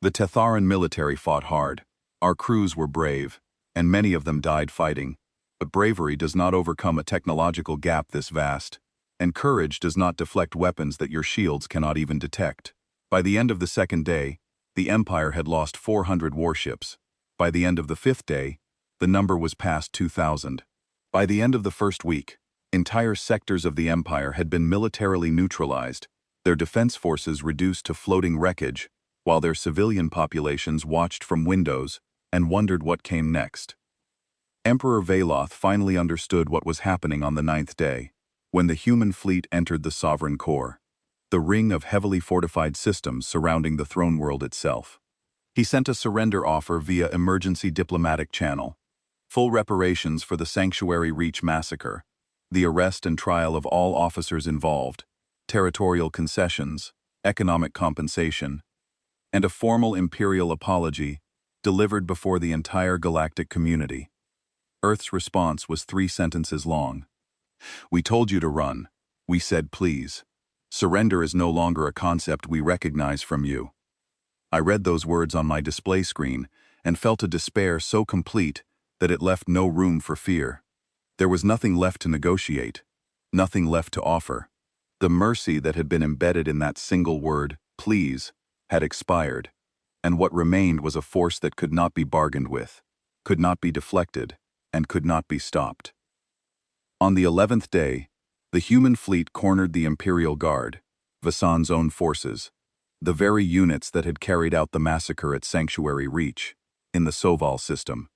The Tatharan military fought hard. Our crews were brave, and many of them died fighting. But bravery does not overcome a technological gap this vast, and courage does not deflect weapons that your shields cannot even detect. By the end of the second day, the Empire had lost 400 warships. By the end of the fifth day, the number was past 2,000. By the end of the first week, entire sectors of the Empire had been militarily neutralized, their defense forces reduced to floating wreckage, while their civilian populations watched from windows and wondered what came next. Emperor Veloth finally understood what was happening on the 9th day, when the human fleet entered the Sovereign Core, the ring of heavily fortified systems surrounding the throne world itself. He sent a surrender offer via emergency diplomatic channel, full reparations for the Sanctuary Reach massacre, the arrest and trial of all officers involved, territorial concessions, economic compensation, and a formal imperial apology delivered before the entire galactic community. Earth's response was 3 sentences long. "We told you to run. We said please. Surrender is no longer a concept we recognize from you." I read those words on my display screen and felt a despair so complete that it left no room for fear. There was nothing left to negotiate, nothing left to offer. The mercy that had been embedded in that single word, please, had expired, and what remained was a force that could not be bargained with, could not be deflected, and could not be stopped. On the 11th day, the human fleet cornered the Imperial Guard, Vasan's own forces, the very units that had carried out the massacre at Sanctuary Reach, in the Soval system.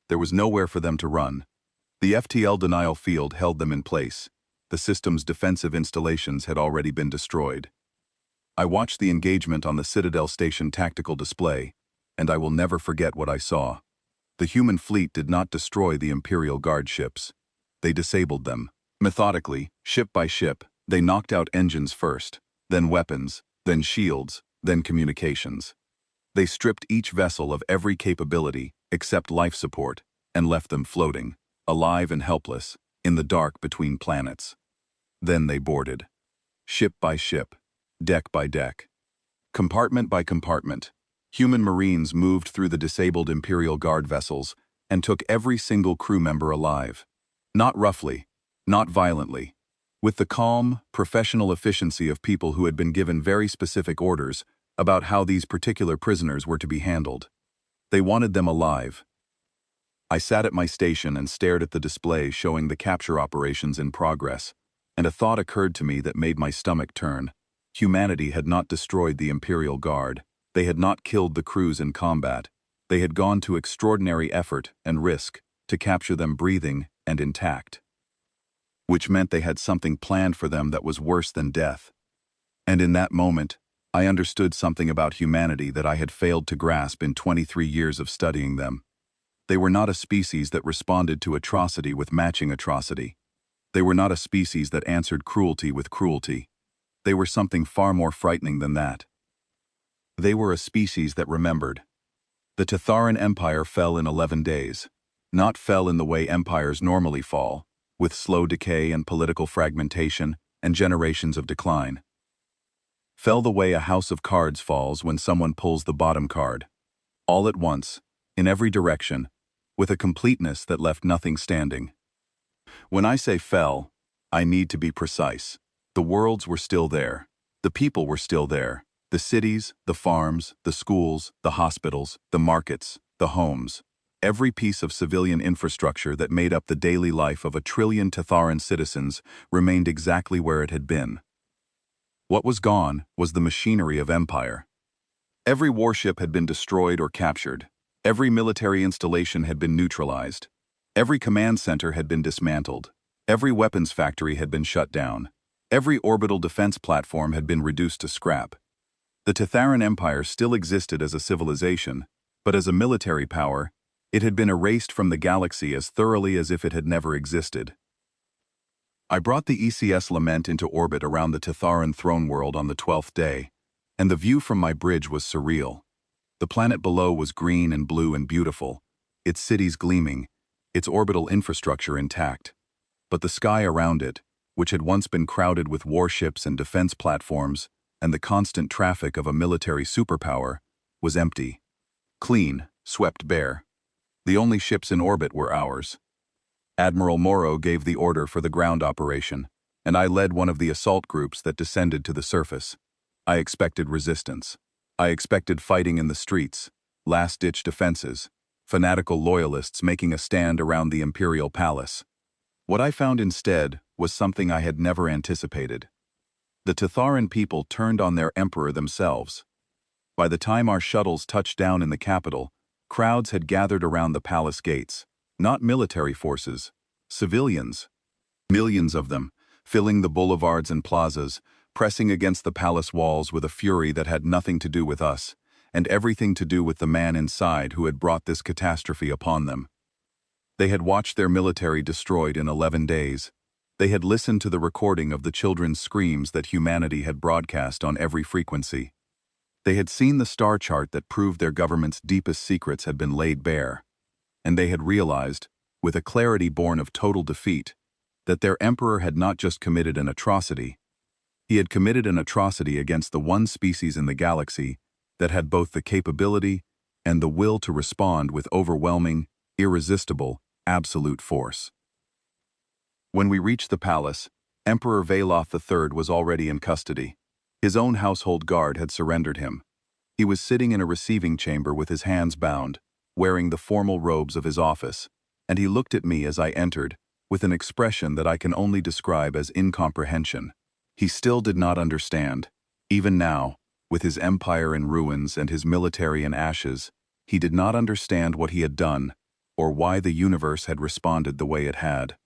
There was nowhere for them to run. The FTL denial field held them in place. The system's defensive installations had already been destroyed. I watched the engagement on the Citadel Station tactical display, and I will never forget what I saw. The human fleet did not destroy the Imperial Guard ships. They disabled them. Methodically, ship by ship, they knocked out engines first, then weapons, then shields, then communications. They stripped each vessel of every capability except life support and left them floating, alive and helpless, in the dark between planets. Then they boarded. Ship by ship, deck by deck, compartment by compartment, Human Marines moved through the disabled Imperial Guard vessels and took every single crew member alive. Not roughly, not violently. With the calm, professional efficiency of people who had been given very specific orders about how these particular prisoners were to be handled. They wanted them alive. I sat at my station and stared at the display showing the capture operations in progress, and a thought occurred to me that made my stomach turn. Humanity had not destroyed the Imperial Guard. They had not killed the crews in combat. They had gone to extraordinary effort and risk to capture them breathing and intact. Which meant they had something planned for them that was worse than death. And in that moment, I understood something about humanity that I had failed to grasp in 23 years of studying them. They were not a species that responded to atrocity with matching atrocity. They were not a species that answered cruelty with cruelty. They were something far more frightening than that. They were a species that remembered. The Tatharan Empire fell in 11 days. Not fell in the way empires normally fall, with slow decay and political fragmentation and generations of decline. Fell the way a house of cards falls when someone pulls the bottom card. All at once, in every direction, with a completeness that left nothing standing. When I say fell, I need to be precise. The worlds were still there. The people were still there. The cities, the farms, the schools, the hospitals, the markets, the homes. Every piece of civilian infrastructure that made up the daily life of 1 trillion Tatharan citizens remained exactly where it had been. What was gone was the machinery of empire. Every warship had been destroyed or captured. Every military installation had been neutralized. Every command center had been dismantled. Every weapons factory had been shut down. Every orbital defense platform had been reduced to scrap. The Tatharan Empire still existed as a civilization, but as a military power, it had been erased from the galaxy as thoroughly as if it had never existed. I brought the ECS Lament into orbit around the Tatharan throne world on the 12th day, and the view from my bridge was surreal. The planet below was green and blue and beautiful, its cities gleaming, its orbital infrastructure intact. But the sky around it, which had once been crowded with warships and defense platforms, and the constant traffic of a military superpower, was empty. Clean, swept bare. The only ships in orbit were ours. Admiral Morrow gave the order for the ground operation, and I led one of the assault groups that descended to the surface. I expected resistance. I expected fighting in the streets, last-ditch defenses, fanatical loyalists making a stand around the Imperial Palace. What I found instead was something I had never anticipated. The Tatharan people turned on their emperor themselves. By the time our shuttles touched down in the capital, crowds had gathered around the palace gates. Not military forces, civilians. Millions of them, filling the boulevards and plazas, pressing against the palace walls with a fury that had nothing to do with us, and everything to do with the man inside who had brought this catastrophe upon them. They had watched their military destroyed in 11 days. They had listened to the recording of the children's screams that humanity had broadcast on every frequency. They had seen the star chart that proved their government's deepest secrets had been laid bare. And they had realized, with a clarity born of total defeat, that their emperor had not just committed an atrocity. He had committed an atrocity against the one species in the galaxy that had both the capability and the will to respond with overwhelming, irresistible, absolute force. When we reached the palace, Emperor Valoth III was already in custody. His own household guard had surrendered him. He was sitting in a receiving chamber with his hands bound, wearing the formal robes of his office, and he looked at me as I entered, with an expression that I can only describe as incomprehension. He still did not understand. Even now, with his empire in ruins and his military in ashes, he did not understand what he had done, or why the universe had responded the way it had.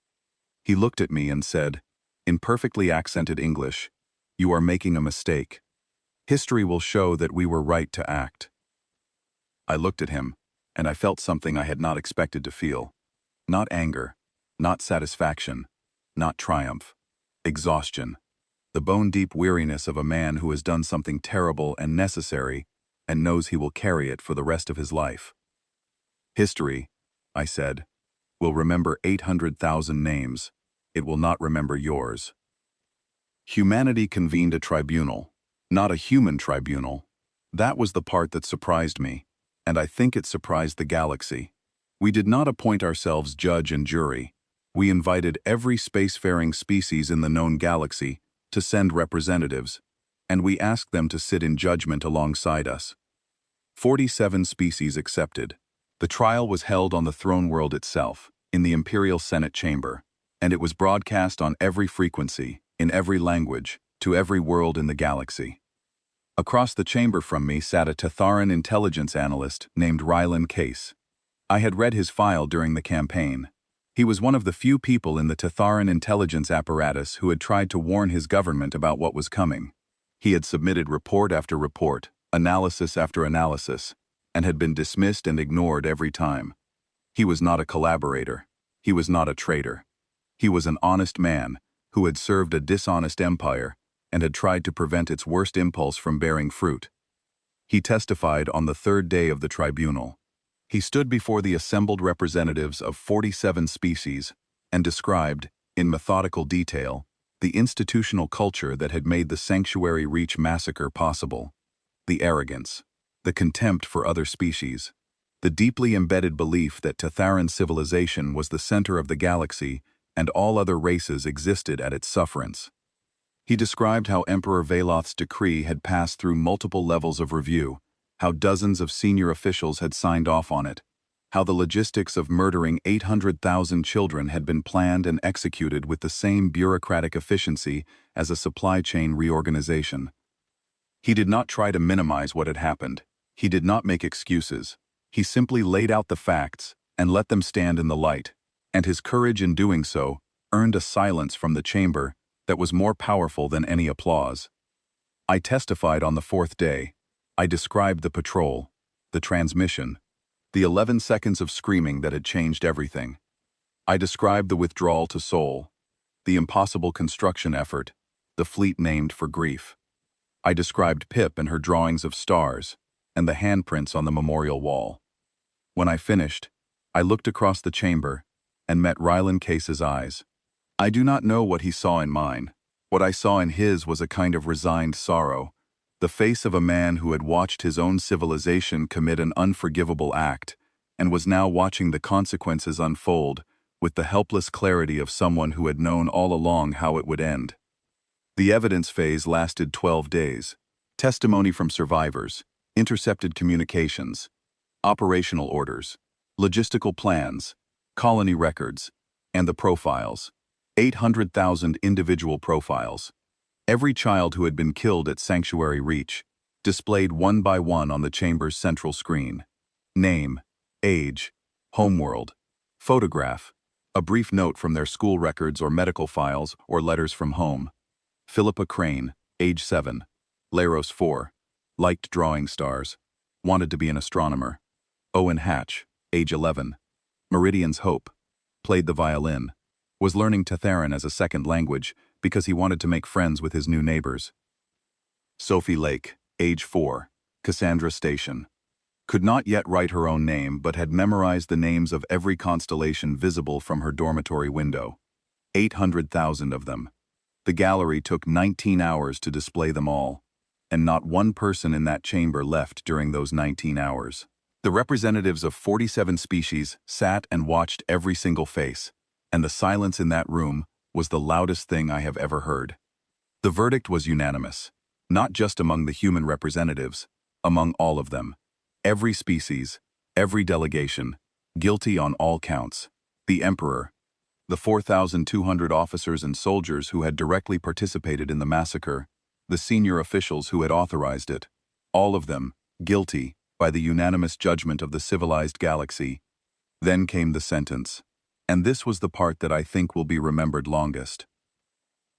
He looked at me and said, in perfectly accented English, "You are making a mistake. History will show that we were right to act." I looked at him, and I felt something I had not expected to feel. Not anger, not satisfaction, not triumph. Exhaustion. The bone-deep weariness of a man who has done something terrible and necessary and knows he will carry it for the rest of his life. History, I said, will remember 800,000 names. It will not remember yours. Humanity convened a tribunal, not a human tribunal, That was the part that surprised me, and I think it surprised the galaxy. We did not appoint ourselves judge and jury. We invited every spacefaring species in the known galaxy to send representatives, and we asked them to sit in judgment alongside us. 47 species accepted. The trial was held on the throne world itself, in the Imperial Senate chamber, and it was broadcast on every frequency, in every language, to every world in the galaxy. Across the chamber from me sat a Tatharan intelligence analyst named Rylan Case. I had read his file during the campaign. He was one of the few people in the Tatharan intelligence apparatus who had tried to warn his government about what was coming. He had submitted report after report, analysis after analysis, and had been dismissed and ignored every time. He was not a collaborator. He was not a traitor. He was an honest man who had served a dishonest empire and had tried to prevent its worst impulse from bearing fruit. He testified on the third day of the tribunal. He stood before the assembled representatives of 47 species and described, in methodical detail, the institutional culture that had made the Sanctuary Reach massacre possible. The arrogance, the contempt for other species, the deeply embedded belief that Tatharan civilization was the center of the galaxy and all other races existed at its sufferance. He described how Emperor Veloth's decree had passed through multiple levels of review, how dozens of senior officials had signed off on it, how the logistics of murdering 800,000 children had been planned and executed with the same bureaucratic efficiency as a supply chain reorganization. He did not try to minimize what had happened. He did not make excuses. He simply laid out the facts and let them stand in the light, and his courage in doing so earned a silence from the chamber that was more powerful than any applause. I testified on the fourth day. I described the patrol, the transmission, the 11 seconds of screaming that had changed everything. I described the withdrawal to Sol, the impossible construction effort, the fleet named for grief. I described Pip and her drawings of stars, and the handprints on the memorial wall. When I finished, I looked across the chamber and met Rylan Case's eyes. I do not know what he saw in mine. What I saw in his was a kind of resigned sorrow, the face of a man who had watched his own civilization commit an unforgivable act and was now watching the consequences unfold with the helpless clarity of someone who had known all along how it would end. The evidence phase lasted 12 days. Testimony from survivors, intercepted communications, operational orders, logistical plans, colony records, and the profiles. 800,000 individual profiles. Every child who had been killed at Sanctuary Reach, displayed one by one on the chamber's central screen. Name, age, homeworld, photograph, a brief note from their school records or medical files or letters from home. Philippa Crane, age 7. Laros 4. Liked drawing stars. Wanted to be an astronomer. Owen Hatch, age 11. Meridian's Hope. Played the violin. Was learning Tatharan as a second language because he wanted to make friends with his new neighbors. Sophie Lake, age 4. Cassandra Station. Could not yet write her own name but had memorized the names of every constellation visible from her dormitory window. 800,000 of them. The gallery took 19 hours to display them all, and not one person in that chamber left during those 19 hours. The representatives of 47 species sat and watched every single face, and the silence in that room was the loudest thing I have ever heard. The verdict was unanimous, not just among the human representatives, among all of them. Every species, every delegation, guilty on all counts. The Emperor, the 4,200 officers and soldiers who had directly participated in the massacre, the senior officials who had authorized it, all of them guilty by the unanimous judgment of the civilized galaxy. Then came the sentence. And this was the part that I think will be remembered longest.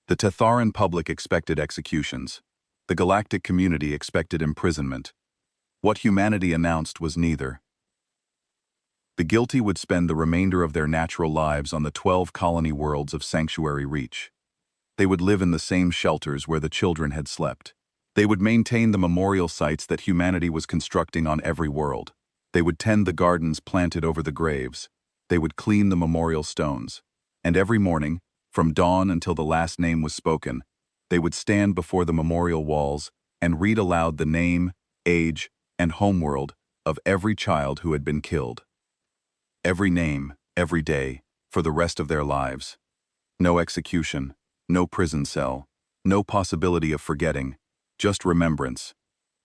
The Tatharan public expected executions. The galactic community expected imprisonment. What humanity announced was neither. The guilty would spend the remainder of their natural lives on the 12 colony worlds of Sanctuary Reach. They would live in the same shelters where the children had slept. They would maintain the memorial sites that humanity was constructing on every world. They would tend the gardens planted over the graves. They would clean the memorial stones. And every morning, from dawn until the last name was spoken, they would stand before the memorial walls and read aloud the name, age, and homeworld of every child who had been killed. Every name, every day, for the rest of their lives. No execution, no prison cell, no possibility of forgetting, just remembrance,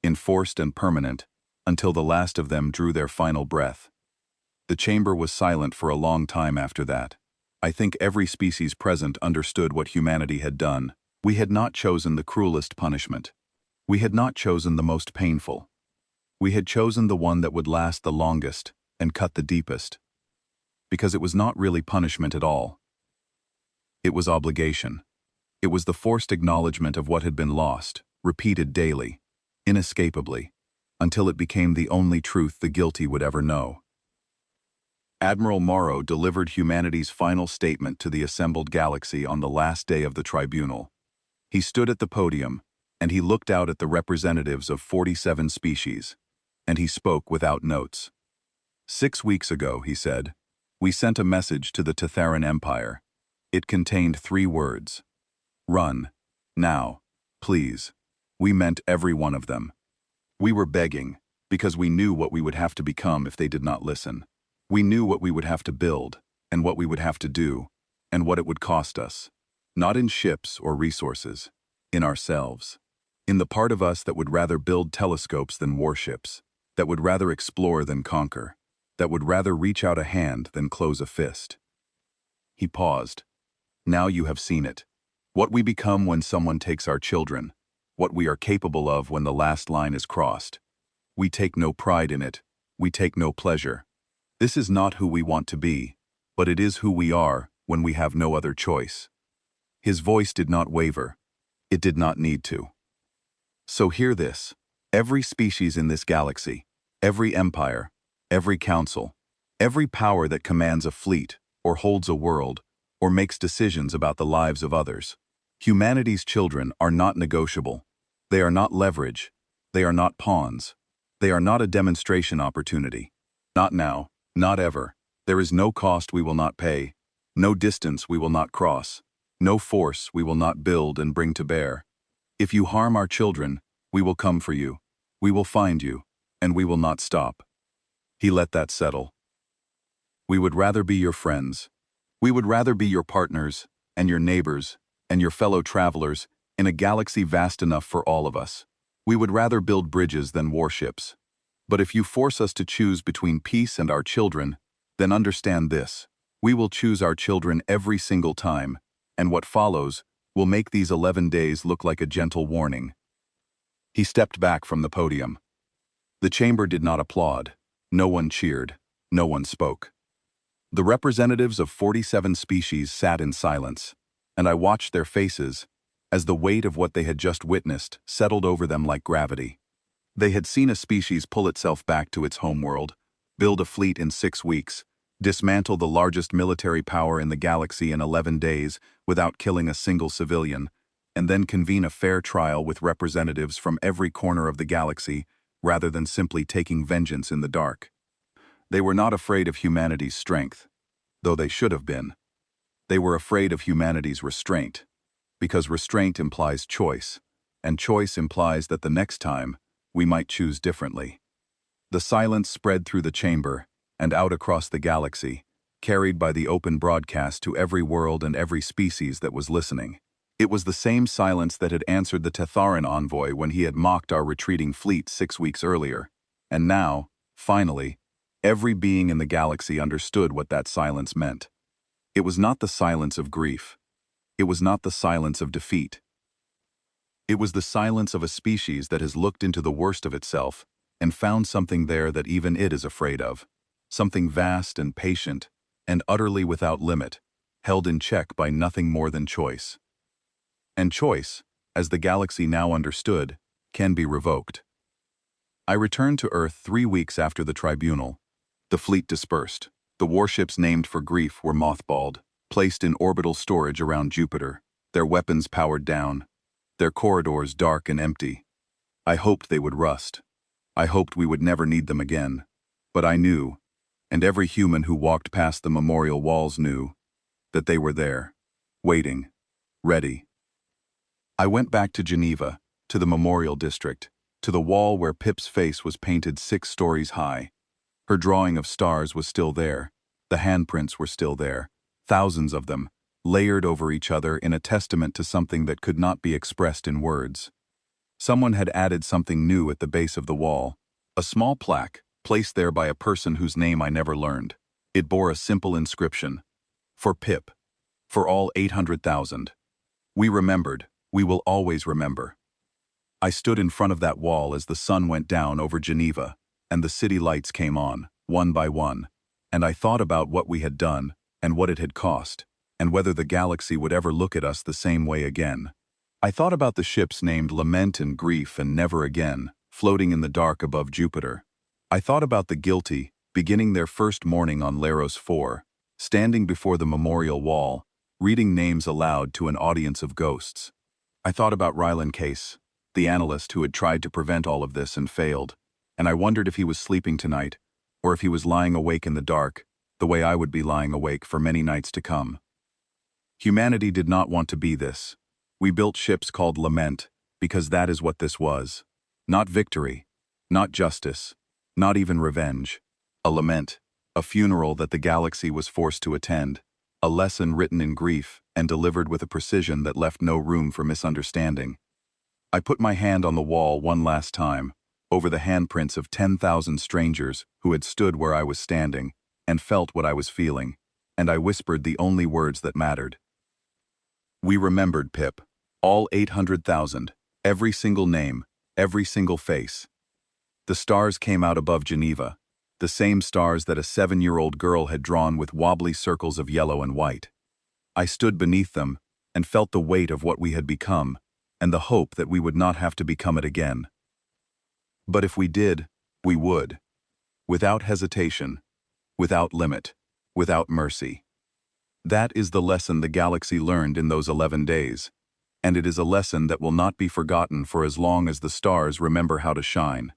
enforced and permanent, until the last of them drew their final breath. The chamber was silent for a long time after that. I think every species present understood what humanity had done. We had not chosen the cruelest punishment. We had not chosen the most painful. We had chosen the one that would last the longest and cut the deepest. Because it was not really punishment at all. It was obligation. It was the forced acknowledgement of what had been lost, repeated daily, inescapably, until it became the only truth the guilty would ever know. Admiral Morrow delivered humanity's final statement to the assembled galaxy on the last day of the tribunal. He stood at the podium, and he looked out at the representatives of 47 species, and he spoke without notes. 6 weeks ago, he said, we sent a message to the Tetharan Empire. It contained 3 words. Run. Now. Please. We meant every one of them. We were begging, because we knew what we would have to become if they did not listen. We knew what we would have to build, and what we would have to do, and what it would cost us. Not in ships or resources, in ourselves. In the part of us that would rather build telescopes than warships, that would rather explore than conquer, that would rather reach out a hand than close a fist. He paused. Now you have seen it. What we become when someone takes our children, what we are capable of when the last line is crossed. We take no pride in it. We take no pleasure. This is not who we want to be, but it is who we are when we have no other choice. His voice did not waver. It did not need to. So hear this. Every species in this galaxy, every empire, every council, every power that commands a fleet, or holds a world, or makes decisions about the lives of others. Humanity's children are not negotiable. They are not leverage. They are not pawns. They are not a demonstration opportunity. Not now. Not ever. There is no cost we will not pay, no distance we will not cross, no force we will not build and bring to bear. If you harm our children, we will come for you, we will find you, and we will not stop. He let that settle. We would rather be your friends. We would rather be your partners, and your neighbors, and your fellow travelers, in a galaxy vast enough for all of us. We would rather build bridges than warships. But if you force us to choose between peace and our children, then understand this. We will choose our children every single time, and what follows will make these 11 days look like a gentle warning. He stepped back from the podium. The chamber did not applaud. No one cheered. No one spoke. The representatives of 47 species sat in silence, and I watched their faces as the weight of what they had just witnessed settled over them like gravity. They had seen a species pull itself back to its homeworld, build a fleet in 6 weeks, dismantle the largest military power in the galaxy in 11 days without killing a single civilian, and then convene a fair trial with representatives from every corner of the galaxy rather than simply taking vengeance in the dark. They were not afraid of humanity's strength, though they should have been. They were afraid of humanity's restraint, because restraint implies choice, and choice implies that the next time, we might choose differently. The silence spread through the chamber and out across the galaxy, carried by the open broadcast to every world and every species that was listening. It was the same silence that had answered the Tetharan envoy when he had mocked our retreating fleet 6 weeks earlier. And now, finally, every being in the galaxy understood what that silence meant. It was not the silence of grief. It was not the silence of defeat. It was the silence of a species that has looked into the worst of itself and found something there that even it is afraid of, something vast and patient and utterly without limit, held in check by nothing more than choice. And choice, as the galaxy now understood, can be revoked. I returned to Earth 3 weeks after the tribunal. The fleet dispersed. The warships named for grief were mothballed, placed in orbital storage around Jupiter, their weapons powered down, their corridors dark and empty. I hoped they would rust. I hoped we would never need them again. But I knew, and every human who walked past the memorial walls knew, that they were there, waiting, ready. I went back to Geneva, to the memorial district, to the wall where Pip's face was painted 6 stories high. Her drawing of stars was still there. The handprints were still there, thousands of them, layered over each other in a testament to something that could not be expressed in words. Someone had added something new at the base of the wall, a small plaque, placed there by a person whose name I never learned. It bore a simple inscription: "For Pip. For all 800,000. We remembered. We will always remember." I stood in front of that wall as the sun went down over Geneva, and the city lights came on, one by one, and I thought about what we had done, and what it had cost, and whether the galaxy would ever look at us the same way again. I thought about the ships named Lament and Grief and Never Again, floating in the dark above Jupiter. I thought about the guilty, beginning their first morning on Laros 4, standing before the memorial wall, reading names aloud to an audience of ghosts. I thought about Rylan Case, the analyst who had tried to prevent all of this and failed, and I wondered if he was sleeping tonight, or if he was lying awake in the dark, the way I would be lying awake for many nights to come. Humanity did not want to be this. We built ships called Lament, because that is what this was. Not victory, not justice, not even revenge. A lament, a funeral that the galaxy was forced to attend, a lesson written in grief and delivered with a precision that left no room for misunderstanding. I put my hand on the wall one last time, over the handprints of 10,000 strangers who had stood where I was standing, and felt what I was feeling, and I whispered the only words that mattered. We remembered Pip, all 800,000, every single name, every single face. The stars came out above Geneva, the same stars that a 7-year-old girl had drawn with wobbly circles of yellow and white. I stood beneath them and felt the weight of what we had become, and the hope that we would not have to become it again. But if we did, we would. Without hesitation, without limit, without mercy. That is the lesson the galaxy learned in those 11 days, and it is a lesson that will not be forgotten for as long as the stars remember how to shine.